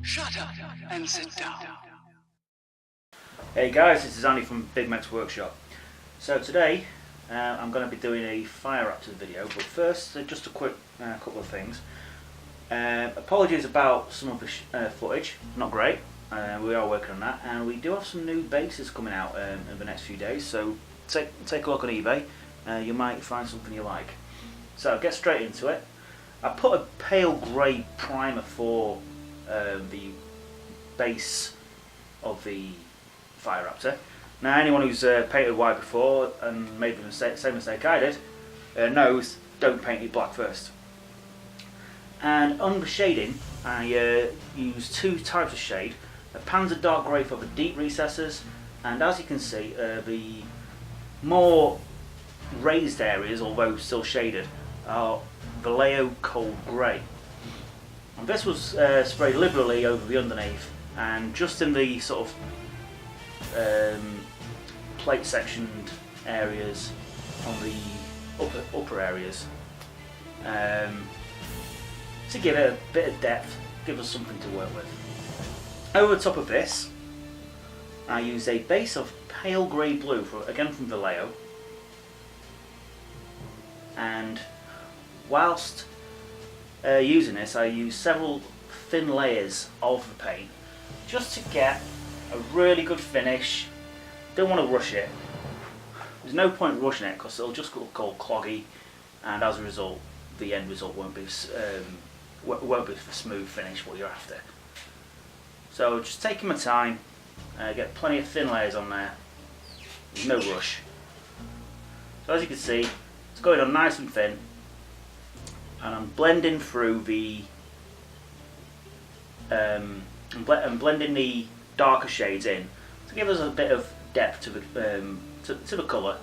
Shut up and sit down. Hey guys, this is Andy from Big Mac's Workshop. So today I'm going to be doing a Fire Raptor video, but first just a quick couple of things. Apologies about some of the footage, not great. We are working on that, and we do have some new bases coming out in the next few days, so take a look on eBay. You might find something you like. So get straight into it. I put a pale grey primer for the base of the Fire Raptor. Now anyone who's painted white before and made the same mistake I did knows don't paint it black first. And on the shading I use two types of shade, a Panzer dark grey for the deep recesses, and as you can see the more raised areas, although still shaded, are Vallejo cold grey. And this was sprayed liberally over the underneath, and just in the sort of plate sectioned areas on the upper areas, to give it a bit of depth, give us something to work with. Over the top of this I use a base of pale grey blue, again from Vallejo, and whilst using this I use several thin layers of the paint just to get a really good finish. Don't want to rush it. There's no point rushing it because it'll just look all cloggy, and as a result the end result won't be the smooth finish what you're after. So just taking my time, get plenty of thin layers on there. There's no rush. So as you can see, it's going on nice and thin, and I'm blending through the blending the darker shades in to give us a bit of depth to the colour,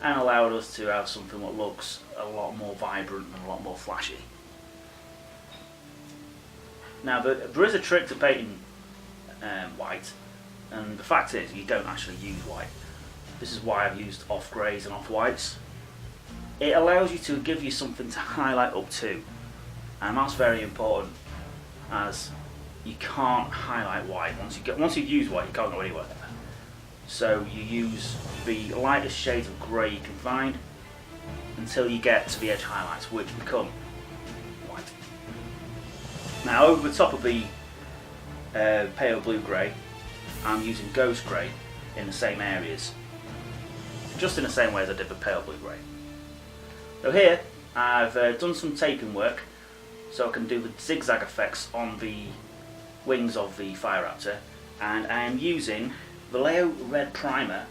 and allowed us to have something that looks a lot more vibrant and a lot more flashy. Now there is a trick to painting white, and the fact is you don't actually use white. This is why I've used off greys and off whites. It allows you to give you something to highlight up to, and that's very important, as you can't highlight white. Once you've used white, you can't go anywhere. So you use the lightest shades of grey you can find until you get to the edge highlights, which become white. Now over the top of the pale blue grey, I'm using ghost grey in the same areas, just in the same way as I did the pale blue grey. So here I've done some taping work so I can do the zigzag effects on the wings of the Fire Raptor, and I am using Vallejo red primer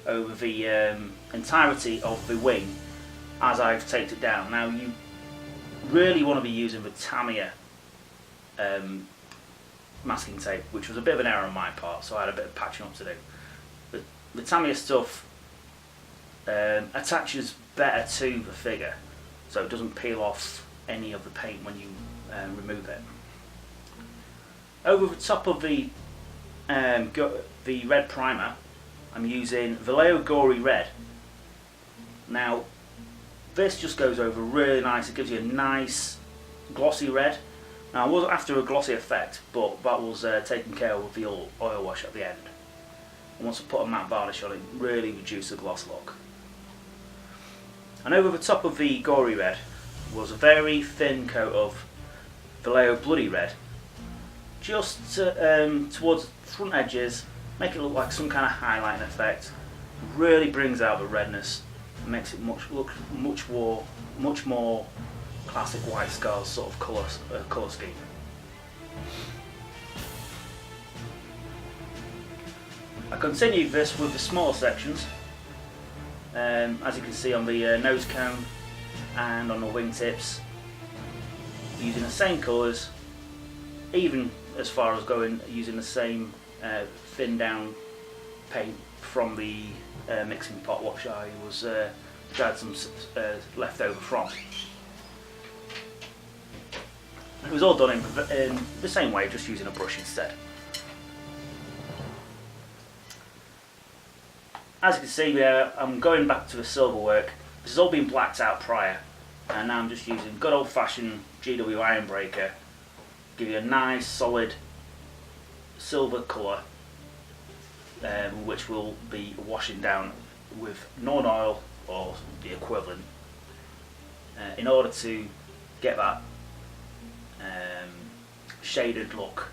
over the entirety of the wing as I've taped it down. Now you really want to be using the Tamiya masking tape, which was a bit of an error on my part, so I had a bit of patching up to do. The Tamiya stuff attaches better to the figure, so it doesn't peel off any of the paint when you remove it. Over the top of the red primer, I'm using Vallejo Gory Red. Now this just goes over really nice. It gives you a nice glossy red. Now I wasn't after a glossy effect, but that was taken care of with the oil wash at the end. And once I put a matte varnish on it, really reduced the gloss look. And over the top of the Gory Red was a very thin coat of Vallejo Bloody Red, just towards the front edges, make it look like some kind of highlighting effect. Really brings out the redness, makes it look much more classic White Scars sort of colour scheme. I continued this with the smaller sections, as you can see on the nose cone and on the wingtips, using the same colours, even as far as using the same thin down paint from the mixing pot which I had some left over from. It was all done in the same way, just using a brush instead. As you can see, I'm going back to the silver work. This has all been blacked out prior, and now I'm just using good old fashioned GW iron breaker give you a nice solid silver colour, which will be washing down with non-oil or the equivalent, in order to get that shaded look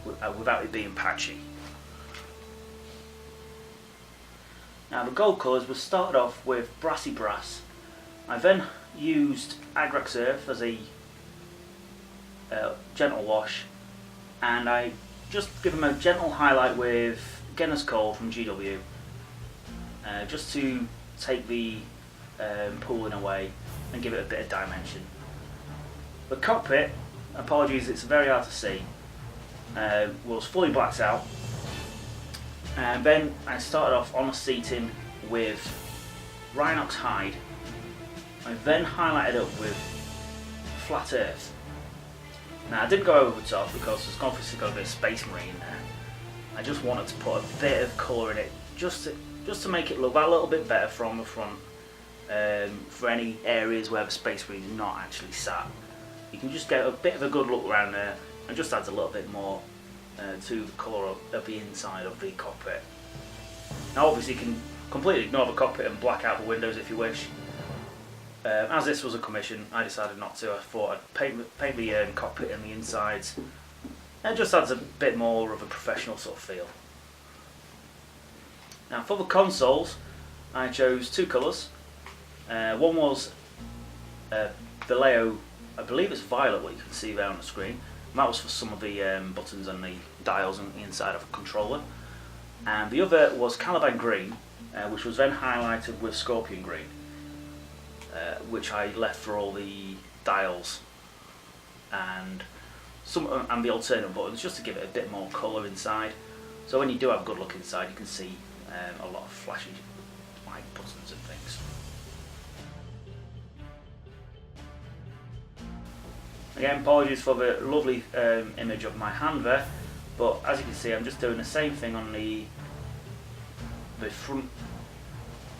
without it being patchy. Now the gold colours was started off with brassy brass. I then used Agrax Earth as a gentle wash, and I just give them a gentle highlight with Guinness Coal from GW, just to take the pooling away and give it a bit of dimension. The cockpit, apologies, it's very hard to see, was fully blacked out, and then I started off on the seating with Rhinox hide. I then highlighted up with Flat Earth. Now I didn't go over the top because there's obviously got a bit of Space Marine in there. I just wanted to put a bit of colour in it, just to make it look a little bit better from the front, for any areas where the Space Marine is not actually sat. You can just get a bit of a good look around there, and just adds a little bit more to the colour of the inside of the cockpit. Now obviously you can completely ignore the cockpit and black out the windows if you wish. As this was a commission, I decided not to. I thought I'd paint the cockpit and the insides, and it just adds a bit more of a professional sort of feel. Now for the consoles, I chose two colours. One was Vallejo, I believe it's violet, what you can see there on the screen. And that was for some of the buttons and the dials on the inside of the controller. And the other was Caliban Green, which was then highlighted with Scorpion Green, which I left for all the dials and the alternate buttons, just to give it a bit more colour inside. So when you do have a good look inside, you can see a lot of flashy white buttons and things. Again, apologies for the lovely image of my hand there, but as you can see, I'm just doing the same thing on the front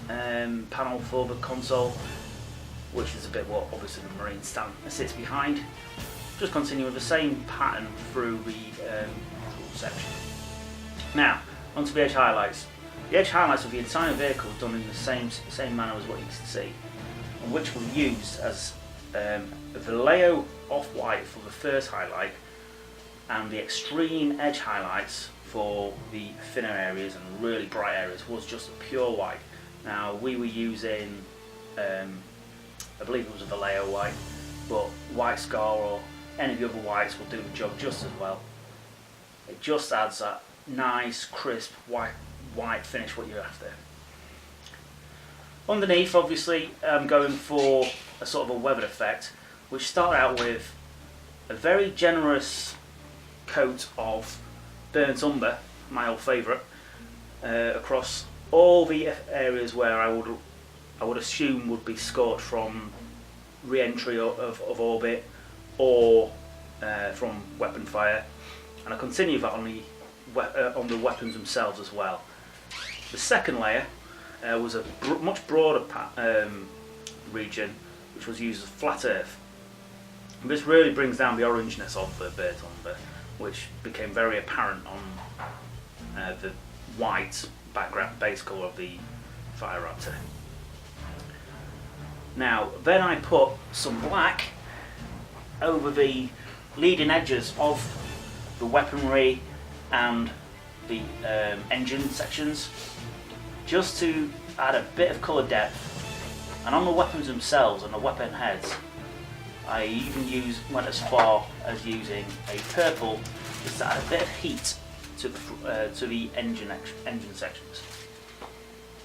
panel for the console, which is a bit what obviously the Marine stand sits behind. Just continue with the same pattern through the control section. Now, onto the edge highlights. The edge highlights of the entire vehicle are done in the same manner as what you can see, and which were used as Vallejo off-white for the first highlight, and the extreme edge highlights for the thinner areas and really bright areas was just a pure white. Now we were using, I believe it was a Vallejo white, but White Scar or any of the other whites will do the job just as well. It just adds that nice crisp white finish what you're after. Underneath, obviously, I'm going for a sort of a weathered effect, which started out with a very generous coat of burnt umber, my old favourite, across all the areas where I would assume would be scorched from re-entry of orbit or from weapon fire, and I continue that on the weapons themselves as well. The second layer was a much broader region, which was used as Flat Earth. And this really brings down the orangeness of the burnt umber, which became very apparent on the white background base colour of the Fire Raptor. Now then I put some black over the leading edges of the weaponry and the engine sections, just to add a bit of colour depth. And on the weapons themselves and the weapon heads, I even went as far as using a purple just to add a bit of heat to the engine sections.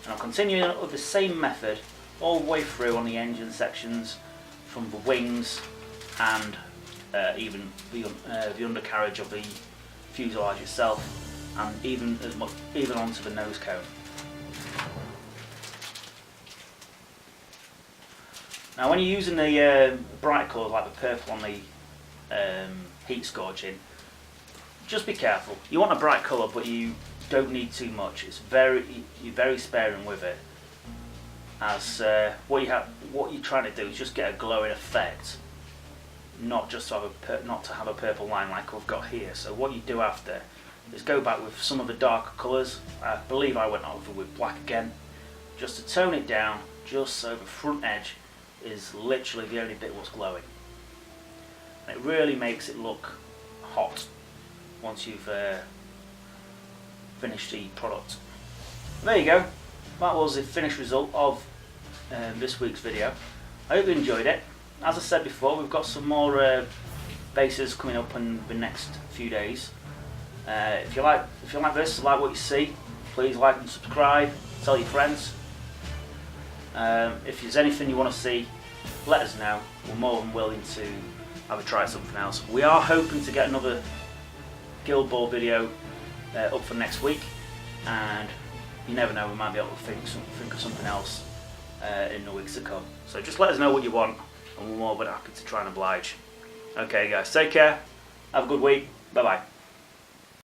And I'm continuing with the same method all the way through on the engine sections, from the wings and even the undercarriage of the fuselage itself, and even onto the nose cone. Now when you're using the bright colours like the purple on the heat scorching, just be careful. You want a bright colour, but you don't need too much. You're very sparing with it, as what you're trying to do is just get a glowing effect not just to have a purple line like I've got here. So what you do after is go back with some of the darker colours. I believe I went over with black again, just to tone it down, just so the front edge is literally the only bit what's glowing. And it really makes it look hot once you've finished the product. There you go. That was the finished result of this week's video. I hope you enjoyed it. As I said before, we've got some more bases coming up in the next few days. If you like this, like what you see, please like and subscribe. Tell your friends. If there's anything you want to see, let us know. We're more than willing to have a try at something else. We are hoping to get another Guild Ball video up for next week, and you never know, we might be able to think of something else in the weeks to come. So just let us know what you want, and we're more than happy to try and oblige. Okay guys, take care, have a good week, bye bye.